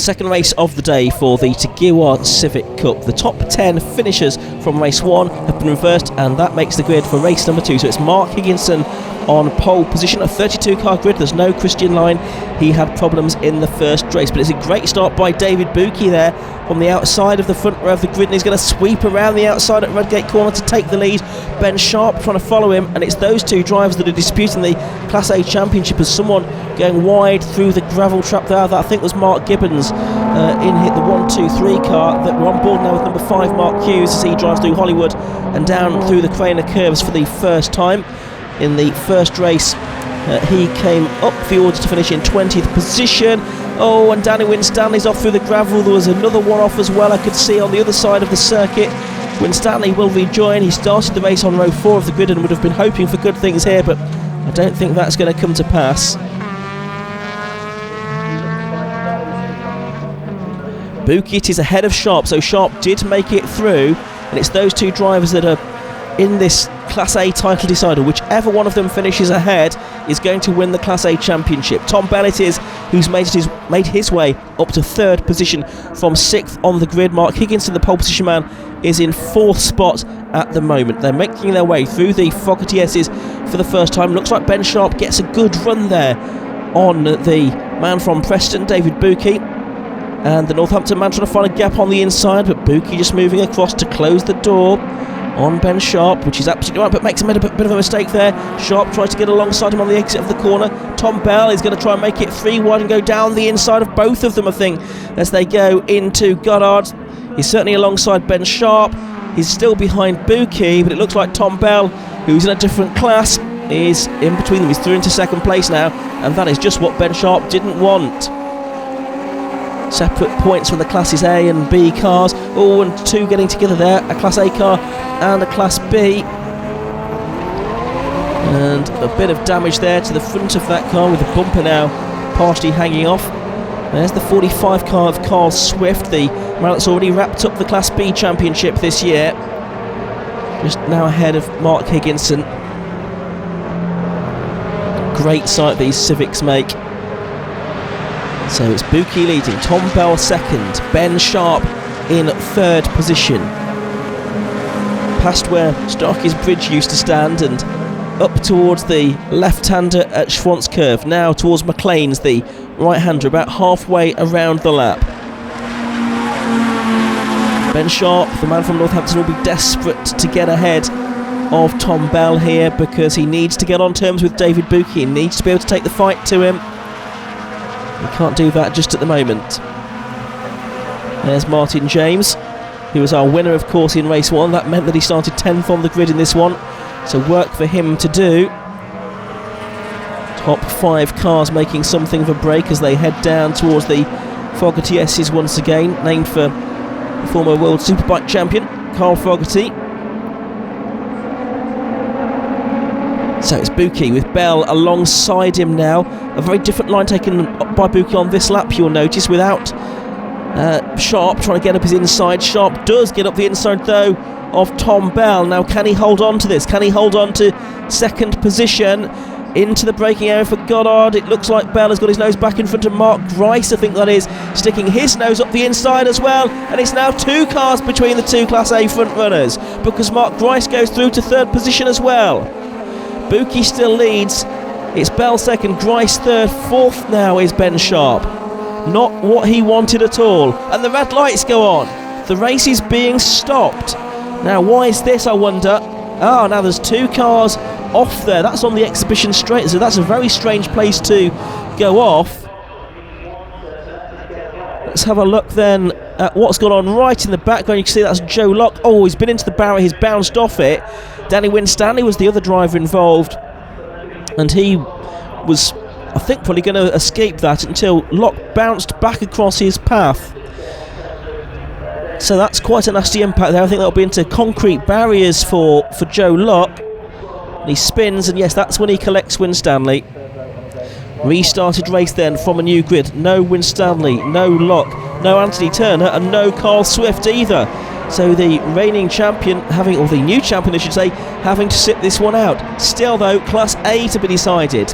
second race of the day for the Tagiwa Civic Cup. The top 10 finishers from race 1 have been reversed, and that makes the grid for race number 2. So it's Mark Higginson on pole position, a 32 car grid. There's no Christian Line. He had problems in the first race, but it's a great start by David Buki there from the outside of the front row of the grid, and he's going to sweep around the outside at Redgate Corner to take the lead. Ben Sharp trying to follow him, and it's those two drivers that are disputing the Class A Championship, as someone going wide through the gravel trap there. That I think was Mark Gibbons in hit the 1-2-3 car that we're on board now with number 5 Mark Hughes as he drives through Hollywood and down through the Craner curves for the first time. In the first race he came up the order to finish in 20th position. Oh, and Danny Winstanley's off through the gravel. There was another one off as well, I could see on the other side of the circuit. Winstanley will rejoin. He started the race on row 4 of the grid and would have been hoping for good things here, but I don't think that's going to come to pass. Bukit is ahead of Sharp, so Sharp did make it through, and it's those two drivers that are in this Class A title decider. Whichever one of them finishes ahead is going to win the Class A Championship. Tom Bell it is who's made his way up to 3rd position from 6th on the grid. Mark Higginson, the pole position man, is in 4th spot at the moment. They're making their way through the Fogarty S's for the first time. Looks like Ben Sharp gets a good run there on the man from Preston, David Buki. And the Northampton man trying to find a gap on the inside, but Buki just moving across to close the door on Ben Sharp, which is absolutely right, but makes a bit of a mistake there. Sharp tries to get alongside him on the exit of the corner. Tom Bell is going to try and make it 3 wide and go down the inside of both of them, I think, as they go into Goddard. He's certainly alongside Ben Sharp. He's still behind Buki, but it looks like Tom Bell, who's in a different class, is in between them. He's through into 2nd place now, and that is just what Ben Sharp didn't want. Separate points for the Classes A and B cars. Oh, and 2 getting together there, a Class A car and a Class B. And a bit of damage there to the front of that car, with the bumper now partially hanging off. There's the 45 car of Carl Swift, the man that's already wrapped up the Class B Championship this year. Just now ahead of Mark Higginson. Great sight these Civics make. So it's Buki leading, Tom Bell 2nd, Ben Sharp in 3rd position. Past where Starkey's Bridge used to stand and up towards the left-hander at Schwantz Curve, now towards McLean's, the right-hander, about halfway around the lap. Ben Sharp, the man from Northampton, will be desperate to get ahead of Tom Bell here, because he needs to get on terms with David Buki. He needs to be able to take the fight to him. He can't do that just at the moment. There's Martin James, who was our winner, of course, in race 1. That meant that he started 10th on the grid in this one, so work for him to do. Top 5 cars making something of a break as they head down towards the Fogarty S's once again, named for the former World Superbike champion Carl Fogarty. So it's Buki with Bell alongside him now. A very different line taken by Buki on this lap, you'll notice, without Sharp trying to get up his inside. Sharp does get up the inside, though, of Tom Bell. Now, can he hold on to this? Can he hold on to 2nd position? Into the braking area for Goddard. It looks like Bell has got his nose back in front of Mark Grice, I think that is, sticking his nose up the inside as well. And it's now 2 cars between the 2 Class A front runners, because Mark Grice goes through to 3rd position as well. Buki still leads. It's Bell 2nd, Grice 3rd, 4th now is Ben Sharp. Not what he wanted at all. And the red lights go on. The race is being stopped. Now, why is this, I wonder? Oh, now there's 2 cars off there. That's on the exhibition straight, so that's a very strange place to go off. Let's have a look then at what's gone on right in the background. You can see that's Joe Locke. Oh, he's been into the barrier, he's bounced off it. Danny Winstanley was the other driver involved, and he was, I think, probably going to escape that until Locke bounced back across his path. So that's quite a nasty impact there. I think that'll be into concrete barriers for Joe Locke. And he spins, and yes, that's when he collects Winstanley. Restarted race then from a new grid. No Winstanley, no Locke, no Anthony Turner, and no Carl Swift either. So the reigning champion or the new champion I should say, having to sit this one out. Still though, Class A to be decided.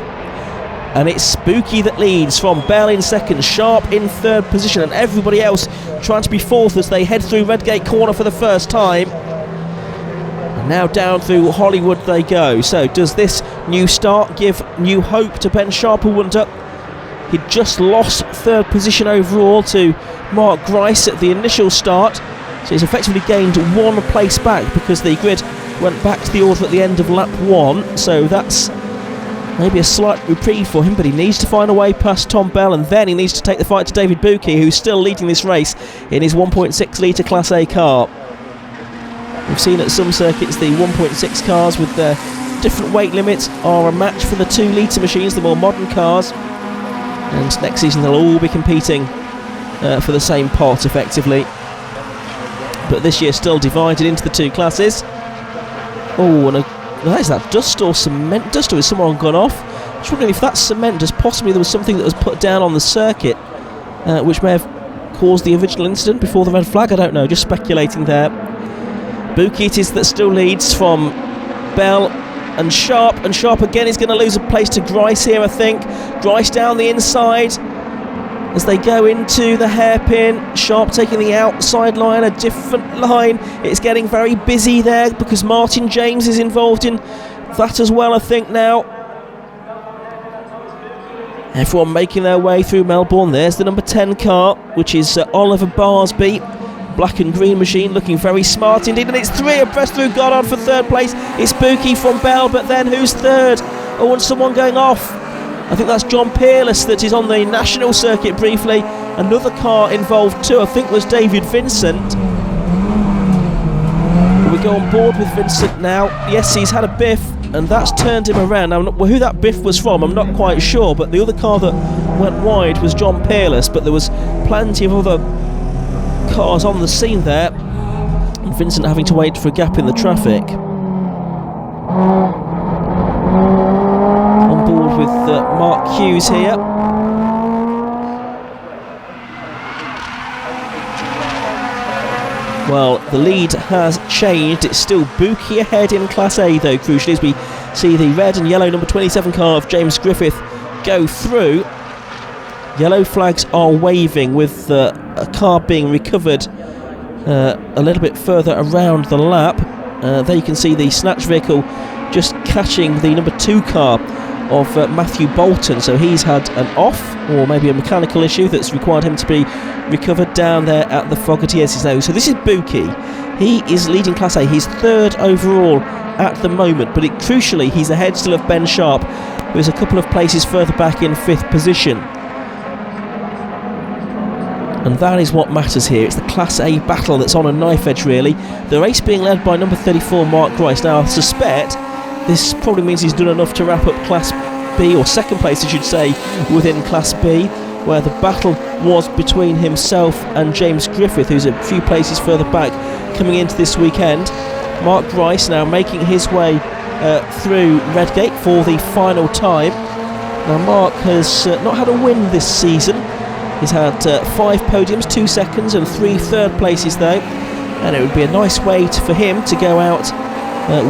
and it's Spooky that leads, from Bell in second, Sharp in third position, and everybody else trying to be fourth as they head through Redgate Corner for the first time. And now down through Hollywood they go. So does this new start give new hope to Ben Sharp, who went up? He'd just lost third position overall to Mark Grice at the initial start, so he's effectively gained one place back because the grid went back to the order at the end of lap 1, so that's maybe a slight reprieve for him, but he needs to find a way past Tom Bell, and then he needs to take the fight to David Buki, who's still leading this race in his 1.6 litre Class A car. We've seen at some circuits the 1.6 cars with their different weight limits are a match for the 2 litre machines, the more modern cars, and next season they'll all be competing for the same pot effectively, but this year still divided into the 2 classes. Oh, and is that dust or cement dust, or is someone gone off? I'm just wondering if that's cement dust. Possibly there was something that was put down on the circuit which may have caused the original incident before the red flag. I don't know, just speculating there. Buki it is that still leads, from Bell and Sharp again is going to lose a place to Grice here, I think. Grice down the inside as they go into the hairpin. Sharp taking the outside line, a different line. It's getting very busy there because Martin James is involved in that as well, I think, now. Everyone making their way through Melbourne. There's the number 10 car, which is Oliver Barsby. Black and green machine, looking very smart indeed, and it's 3 abreast through Goddard for third place. It's Buki from Bell, but then who's third? Oh, and someone going off. I think that's John Peerless that is on the national circuit briefly. Another car involved too, I think was David Vincent. We go on board with Vincent now. Yes, he's had a biff, and that's turned him around. Now, who that biff was from, I'm not quite sure, but the other car that went wide was John Peerless, but there was plenty of other cars on the scene there, and Vincent having to wait for a gap in the traffic. On board with Mark Hughes here. Well, the lead has changed. It's still Buki ahead in Class A though, crucially, as we see the red and yellow number 27 car of James Griffith go through. Yellow flags are waving with a car being recovered a little bit further around the lap. There you can see the snatch vehicle just catching the number 2 car of Matthew Bolton, so he's had an off, or maybe a mechanical issue that's required him to be recovered down there at the Fogarty now. So this is Buki. He is leading Class A. He's 3rd overall at the moment, but crucially he's ahead still of Ben Sharp, who is a couple of places further back in 5th position. And that is what matters here. It's the Class A battle that's on a knife edge, really. The race being led by number 34 Mark Grice. Now I suspect this probably means he's done enough to wrap up Class B, or 2nd place I should say, within Class B, where the battle was between himself and James Griffith, who's a few places further back coming into this weekend. Mark Grice now making his way through Redgate for the final time. Now Mark has not had a win this season. He's had 5 podiums, 2 seconds and 3 third places though, and it would be a nice way for him to go out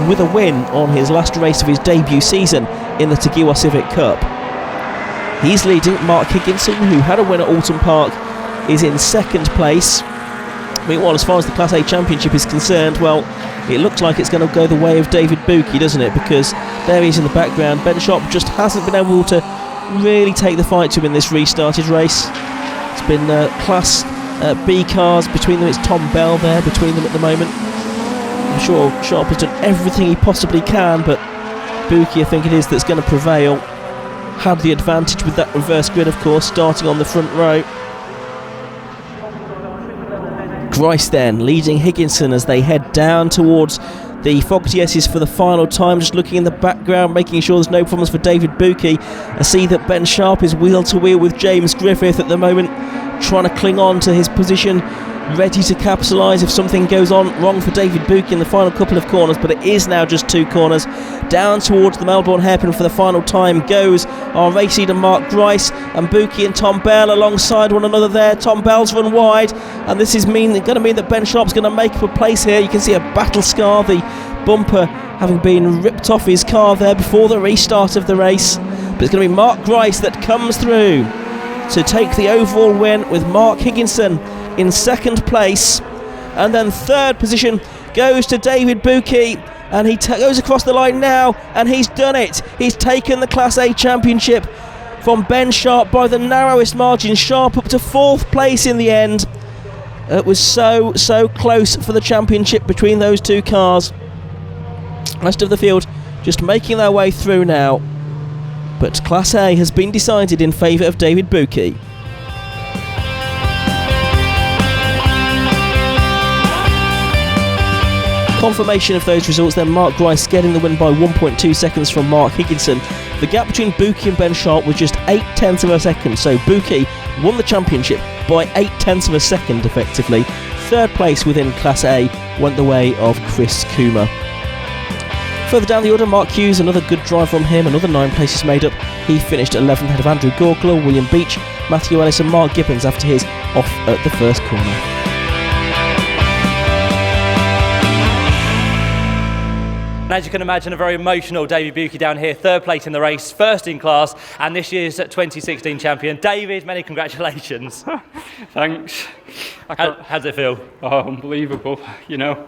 with a win on his last race of his debut season in the Tagiwa Civic Cup. He's leading. Mark Higginson, who had a win at Alton Park, is in 2nd place. Meanwhile, as far as the Class A Championship is concerned, well, it looks like it's going to go the way of David Buki, doesn't it? Because there he is in the background. Ben Sharp just hasn't been able to really take the fight to him in this restarted race. It's been Class B cars between them. It's Tom Bell there between them at the moment. I'm sure Sharp has done everything he possibly can, but Buki, I think it is, that's going to prevail. Had the advantage with that reverse grid, of course, starting on the front row. Grice then leading Higginson as they head down towards the Fogarty S's for the final time, just looking in the background, making sure there's no problems for David Buki. I see that Ben Sharp is wheel to wheel with James Griffith at the moment, trying to cling on to his position, ready to capitalise if something goes on wrong for David Buki in the final couple of corners, but it is now just 2 corners. Down towards the Melbourne hairpin for the final time goes our race leader Mark Grice, and Buki and Tom Bell alongside one another there. Tom Bell's run wide, and this is going to mean that Ben Sharp's going to make up a place here. You can see a battle scar, the bumper having been ripped off his car there before the restart of the race. But it's going to be Mark Grice that comes through to take the overall win, with Mark Higginson in second place. And then third position goes to David Buki, and he goes across the line now, and he's done it. He's taken the Class A Championship from Ben Sharp by the narrowest margin. Sharp up to fourth place in the end. It was so close for the championship between those two cars. Rest of the field just making their way through now. But Class A has been decided in favour of David Buki. Confirmation of those results then, Mark Grice getting the win by 1.2 seconds from Mark Higginson. The gap between Buki and Ben Sharp was just 0.8 of a second, so Buki won the championship by 0.8 of a second effectively. Third place within Class A went the way of Chris Coomer. Further down the order, Mark Hughes, another good drive from him, another 9 places made up. He finished 11th ahead of Andrew Gorgler, William Beach, Matthew Ellis and Mark Gibbons after his off at the first corner. As you can imagine, a very emotional David Buki down here, third place in the race, first in class, and this year's 2016 champion. David, many congratulations. Thanks. How does it feel? Oh, unbelievable. You know,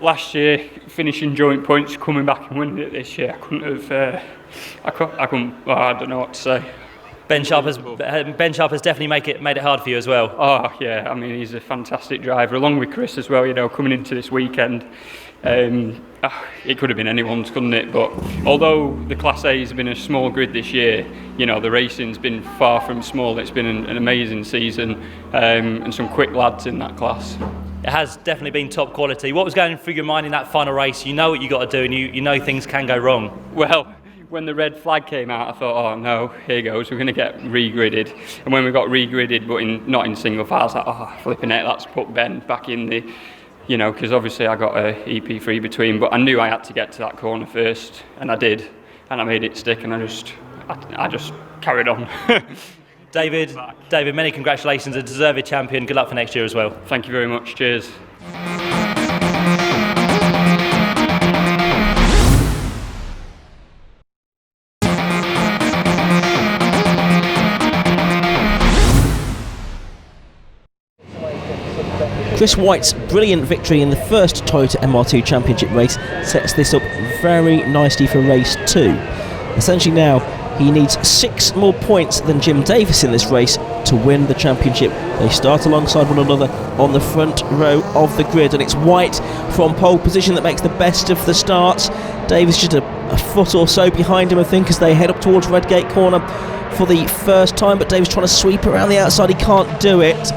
last year finishing joint points, coming back and winning it this year, I couldn't have. I don't know what to say. Ben Sharp has definitely made it hard for you as well. Oh yeah, I mean he's a fantastic driver, along with Chris as well. You know, coming into this weekend. It could have been anyone's, couldn't it? But although the Class A has been a small grid this year, you know, the racing's been far from small. It's been an amazing season, and some quick lads in that class. It has definitely been top quality. What was going through your mind in that final race? You know what you got to do, and you know things can go wrong. Well, when the red flag came out, I thought, oh no, here goes, we're going to get re-gridded. And when we got re-gridded, but not in single file, I was like, oh, flipping it, that's put Ben back in the... You know, because obviously I got a EP3 between, but I knew I had to get to that corner first, and I did, and I made it stick, and I just carried on. David, many congratulations, a deserved champion. Good luck for next year as well. Thank you very much. Cheers. Chris White's brilliant victory in the first Toyota MR2 Championship race sets this up very nicely for race 2. Essentially now he needs 6 more points than Jim Davis in this race to win the championship. They start alongside one another on the front row of the grid, and it's White from pole position that makes the best of the starts. Davis just a foot or so behind him, I think, as they head up towards Redgate Corner for the first time, but Davis trying to sweep around the outside. He can't do it.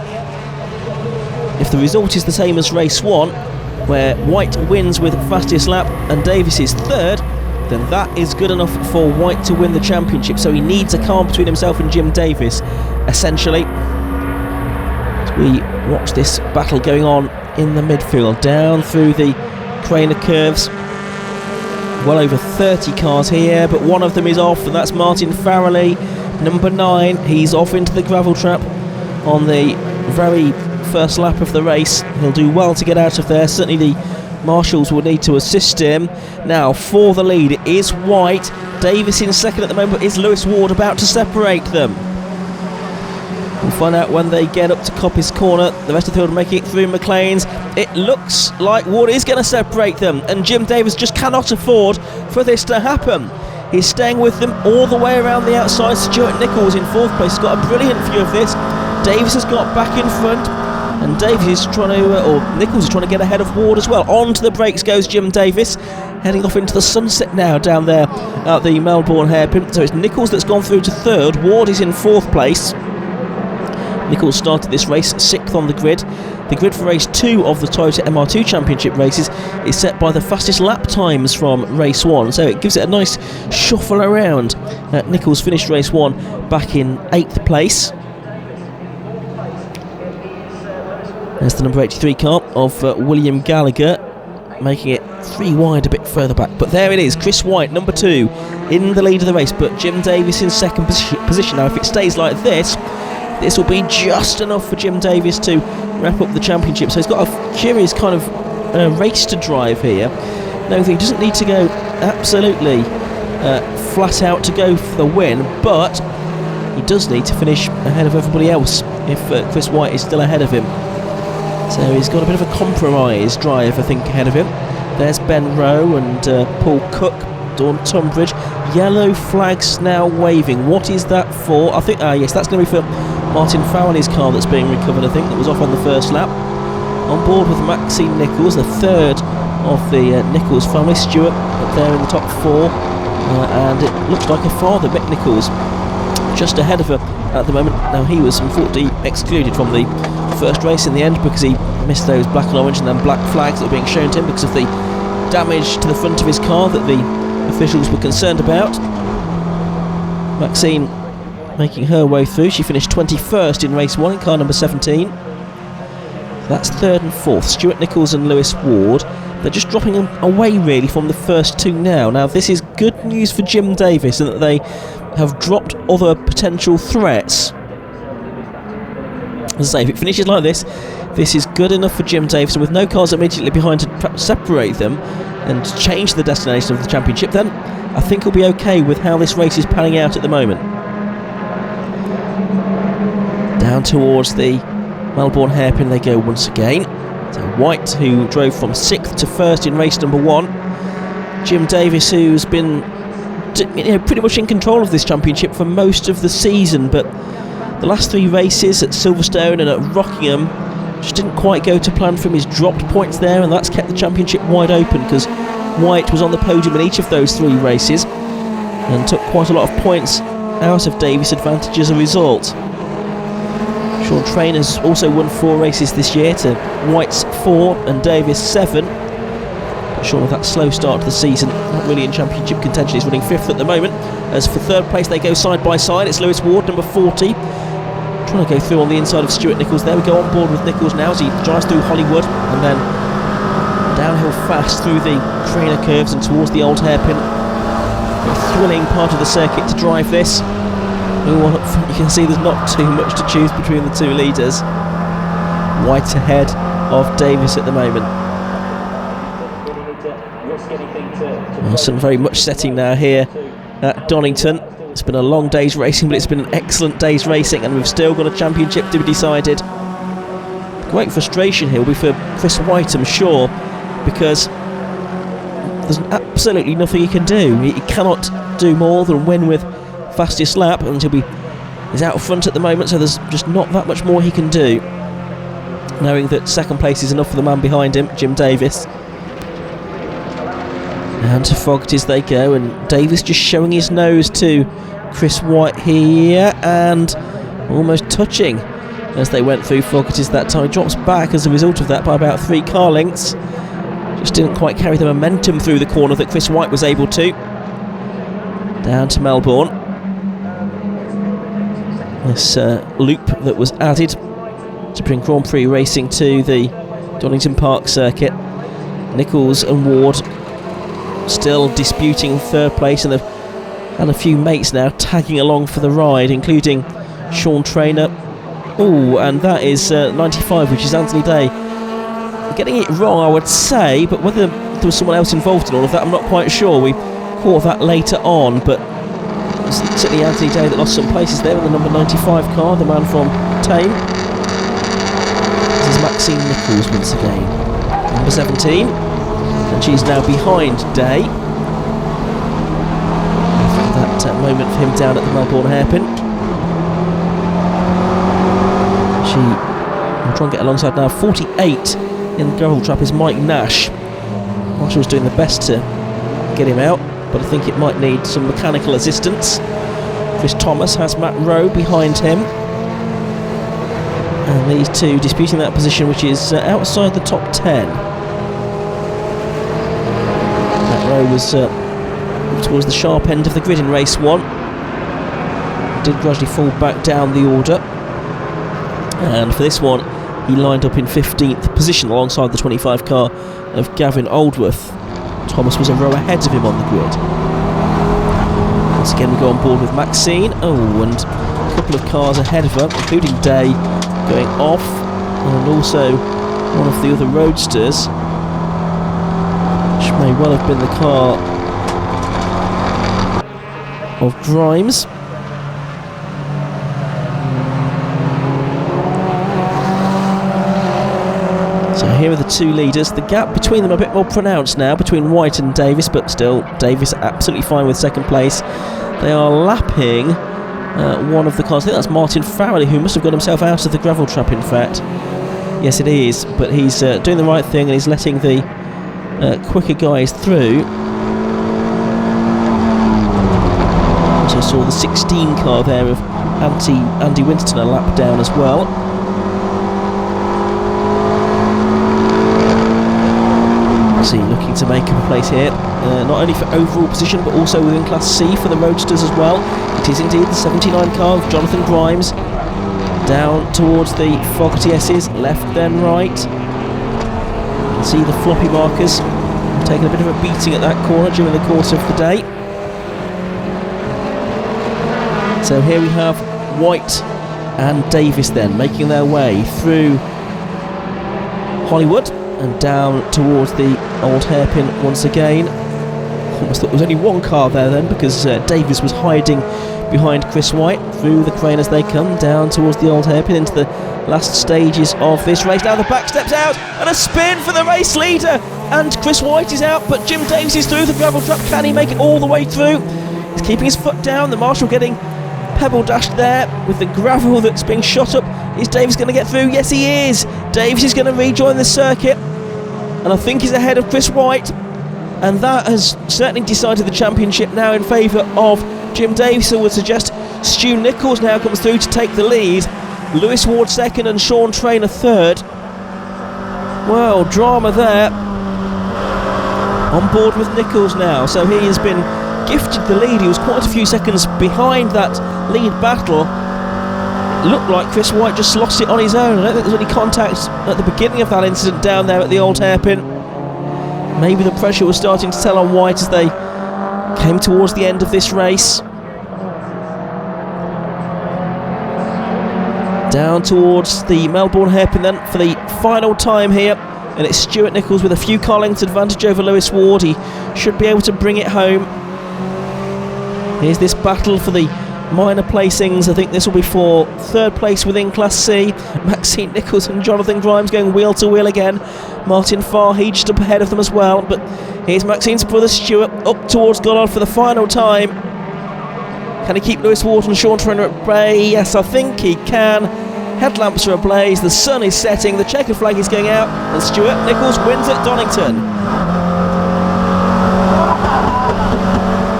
If the result is the same as race 1, where White wins with fastest lap and Davis is third, then that is good enough for White to win the championship. So he needs a car between himself and Jim Davis, essentially. As we watch this battle going on in the midfield, down through the Craner curves. Well over 30 cars here, but one of them is off, and that's Martin Farrelly, number 9. He's off into the gravel trap on the very first lap of the race. He'll do well to get out of there. Certainly the marshals will need to assist him. Now for the lead is White. Davis in second at the moment, but is Lewis Ward about to separate them? We'll find out when they get up to Coppice Corner. The rest of the field making it through McLean's. It looks like Ward is going to separate them, and Jim Davis just cannot afford for this to happen. He's staying with them all the way around the outside. Stuart Nichols in fourth place. He's got a brilliant view of this. Davis has got back in front, and Davis is trying to, or Nichols is trying to get ahead of Ward as well. On to the brakes goes Jim Davis, heading off into the sunset now down there at the Melbourne hairpin. So it's Nichols that's gone through to third. Ward is in fourth place. Nichols started this race 6th on the grid. The grid for race 2 of the Toyota MR2 Championship races is set by the fastest lap times from race 1, so it gives it a nice shuffle around. Nichols finished race 1 back in 8th place. There's the number 83 car of William Gallagher, making it 3 wide a bit further back. But there it is, Chris White, number 2, in the lead of the race, but Jim Davis in second position. Now if it stays like this, this will be just enough for Jim Davis to wrap up the championship. So he's got a curious kind of race to drive here. No, he doesn't need to go absolutely flat out to go for the win, but he does need to finish ahead of everybody else if Chris White is still ahead of him. So he's got a bit of a compromise drive, I think, ahead of him. There's Ben Rowe and Paul Cook, Dawn Tunbridge. Yellow flags now waving. What is that for? I think, yes, that's going to be for Martin Fowley's car that's being recovered, I think, that was off on the first lap. On board with Maxine Nichols, the third of the Nichols family. Stuart up there in the top four. And it looks like her father, Mick Nichols, just ahead of her at the moment. Now, he was unfortunately excluded from the first race in the end because he missed those black and orange and then black flags that were being shown to him because of the damage to the front of his car that the officials were concerned about. Maxine making her way through. She finished 21st in race 1 in car number 17. That's 3rd and 4th. Stuart Nichols and Lewis Ward. They're just dropping away really from the first two now. Now, this is good news for Jim Davis in that they have dropped other potential threats. As I say, if it finishes like this is good enough for Jim Davis, and with no cars immediately behind to separate them and change the destination of the championship, then I think he'll be okay with how this race is panning out at the moment. Down towards the Melbourne hairpin they go once again. So White, who drove from 6th to 1st in race number 1. Jim Davis, who's been pretty much in control of this championship for most of the season, but the last 3 races at Silverstone and at Rockingham just didn't quite go to plan for him. He's dropped points there, and that's kept the championship wide open because White was on the podium in each of those 3 races and took quite a lot of points out of Davis' advantage as a result. Sean Trainor's also won 4 races this year to White's 4 and Davis 7. But Sean, with that slow start to the season, not really in championship contention. He's running 5th at the moment. As for 3rd place, they go side by side. It's Lewis Ward, number 40. Trying to go through on the inside of Stuart Nichols. There we go, on board with Nichols now as he drives through Hollywood and then downhill fast through the trainer curves and towards the old hairpin. A thrilling part of the circuit to drive this. Up front you can see there's not too much to choose between the 2 leaders. White ahead of Davis at the moment. Wilson very much setting now here at Donington. It's been a long day's racing, but it's been an excellent day's racing, and we've still got a championship to be decided. Great frustration here will be for Chris White, I'm sure, because there's absolutely nothing he can do. He cannot do more than win with fastest lap, and he's out front at the moment, so there's just not that much more he can do, knowing that 2nd place is enough for the man behind him, Jim Davis. And to Fogarty's they go, and Davis just showing his nose to Chris White here and almost touching as they went through Fogarty's that time. He drops back as a result of that by about 3 car lengths. Just didn't quite carry the momentum through the corner that Chris White was able to. Down to Melbourne. This loop that was added to bring Grand Prix racing to the Donington Park circuit. Nichols and Ward still disputing 3rd place, and a few mates now tagging along for the ride, including Sean Trainor. Oh, and that is 95, which is Anthony Day. Getting it wrong, I would say, but whether there was someone else involved in all of that, I'm not quite sure. We caught that later on, but it's certainly Anthony Day that lost some places there in the number 95 car, the man from Tame. This is Maxine Nichols once again, number 17. And she's now behind Day. After that moment for him down at the Melbourne hairpin. I'm trying to get alongside now. 48 in the gravel trap is Mike Nash. Marshall's doing the best to get him out, but I think it might need some mechanical assistance. Chris Thomas has Matt Rowe behind him. And these 2 disputing that position, which is outside the top 10. Was towards the sharp end of the grid in race 1. Did gradually fall back down the order, and for this one he lined up in 15th position alongside the 25 car of Gavin Aldworth. Thomas was a row ahead of him on the grid. Once again we go on board with Maxine. And a couple of cars ahead of her, including Day going off, and also one of the other roadsters, may well have been the car of Grimes. So here are the two leaders. The gap between them a bit more pronounced now, between White and Davis, but still Davis absolutely fine with second place. They are lapping one of the cars. I think that's Martin Farrelly, who must have got himself out of the gravel trap, in fact. Yes, it is, but he's doing the right thing and he's letting the quicker guys through. Also saw the 16 car there of Andy Winterton a lap down as well. See, looking to make up a place here, not only for overall position but also within Class C for the Roadsters as well. It is indeed the 79 car of Jonathan Grimes, down towards the Fogarty S's, left then right. You can see the floppy markers taking a bit of a beating at that corner during the course of the day. So here we have White and Davis then making their way through Hollywood and down towards the old hairpin once again. Almost thought there was only one car there then, because Davis was hiding behind Chris White. Through the crane as they come down towards the old hairpin into the last stages of this race. Now the back steps out and a spin for the race leader, and Chris White is out, but Jim Davis is through the gravel trap. Can he make it all the way through? He's keeping his foot down. The marshal getting pebble dashed there with the gravel that's being shot up. Is Davis going to get through? Yes, he is. Davis is going to rejoin the circuit, and I think he's ahead of Chris White, and that has certainly decided the championship now in favour of Jim Davis. I would suggest Stu Nichols now comes through to take the lead. Lewis Ward second and Sean Trainer third. Well, drama there. On board with Nichols now, so he has been gifted the lead. He was quite a few seconds behind that lead battle. It looked like Chris White just lost it on his own. I don't think there was any contact at the beginning of that incident down there at the old hairpin. Maybe the pressure was starting to tell on White as they came towards the end of this race. Down towards the Melbourne hairpin then for the final time here, and it's Stuart Nichols with a few car lengths advantage over Lewis Ward. He should be able to bring it home. Here's this battle for the minor placings. I think this will be for third place within Class C. Maxine Nichols and Jonathan Grimes going wheel to wheel again. Martin Farhey just up ahead of them as well, but here's Maxine's brother Stuart up towards Goddard for the final time. Can he keep Lewis Ward and Sean Trainer at bay? Yes, I think he can. Headlamps are ablaze, the sun is setting, the checkered flag is going out, and Stuart Nichols wins at Donington.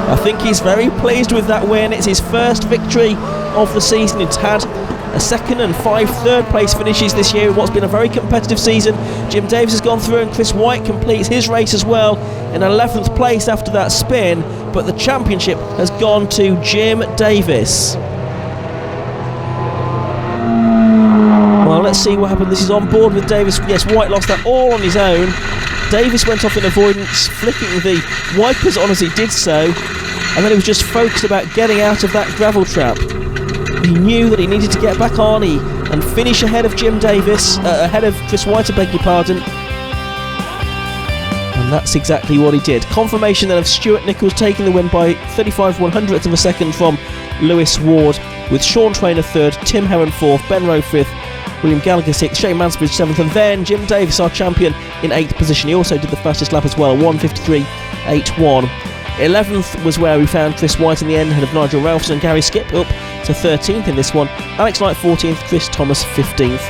I think he's very pleased with that win. It's his first victory of the season. It's had a second and 5 third place finishes this year in what's been a very competitive season. Jim Davis has gone through and Chris White completes his race as well in 11th place after that spin, but the championship has gone to Jim Davis. Well, let's see what happened. This is on board with Davis. Yes, White lost that all on his own. Davis went off in avoidance, flicking the wipers on as he did so, and then he was just focused about getting out of that gravel trap. He knew that he needed to get back on and finish ahead of Jim Davis, ahead of Chris White, I beg your pardon. And that's exactly what he did. Confirmation then of Stuart Nichols taking the win by 35/100ths of a second from Lewis Ward, with Sean Trainer third, Tim Heron fourth, Ben Rowe fifth, William Gallagher 6th, Shane Mansbridge 7th, and then Jim Davis, our champion, in 8th position. He also did the fastest lap as well, 1:53.81. 11th was where we found Chris White in the end, ahead of Nigel Ralphson and Gary Skip, up to 13th in this one. Alex Knight 14th, Chris Thomas 15th,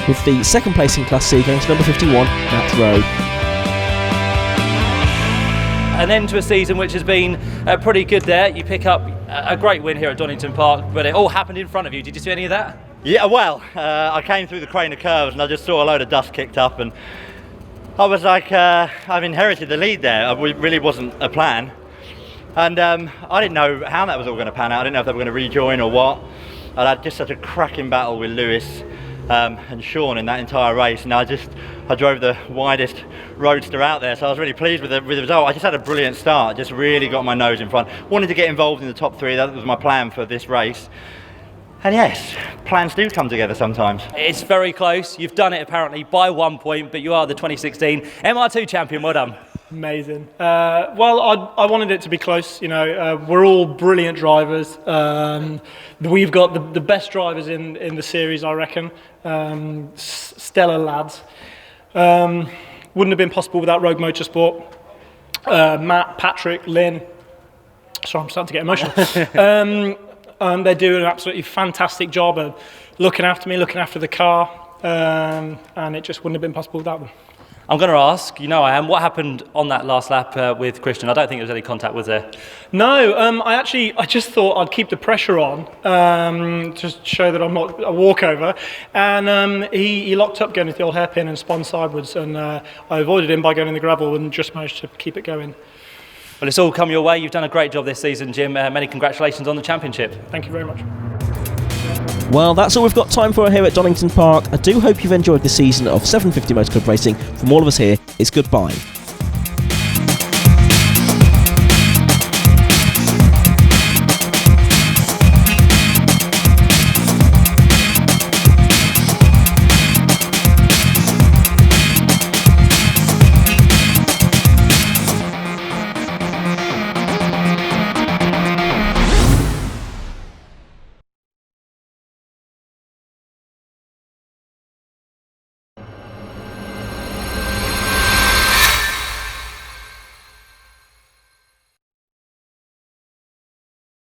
with the second place in Class C going to number 51, Matt Rowe. An end to a season which has been pretty good there. You pick up a great win here at Donington Park, but it all happened in front of you. Did you see any of that? Yeah, well, I came through the crane of curves and I just saw a load of dust kicked up, and I was like, I've inherited the lead there. It really wasn't a plan. And I didn't know how that was all going to pan out. I didn't know if they were going to rejoin or what. I had just such a cracking battle with Lewis and Sean in that entire race, and I drove the widest roadster out there, so I was really pleased with the result. I just had a brilliant start, just really got my nose in front. Wanted to get involved in the top 3, that was my plan for this race. And yes, plans do come together sometimes. It's very close. You've done it apparently by 1 point, but you are the 2016 MR2 champion. Well done. Amazing. Well, I wanted it to be close. You know, we're all brilliant drivers. We've got the best drivers in the series, I reckon. Stellar lads. Wouldn't have been possible without Rogue Motorsport. Matt, Patrick, Lynn. Sorry, I'm starting to get emotional. They do an absolutely fantastic job of looking after me, looking after the car, and it just wouldn't have been possible without them. I'm going to ask, you know I am, what happened on that last lap with Christian? I don't think there was any contact, was there? No, I just thought I'd keep the pressure on to show that I'm not a walkover. And he locked up going into the old hairpin and spun sideways, and I avoided him by going in the gravel and just managed to keep it going. Well, it's all come your way. You've done a great job this season, Jim. Many congratulations on the championship. Thank you very much. Well, that's all we've got time for here at Donington Park. I do hope you've enjoyed this season of 750 Motor Club Racing. From all of us here, it's goodbye.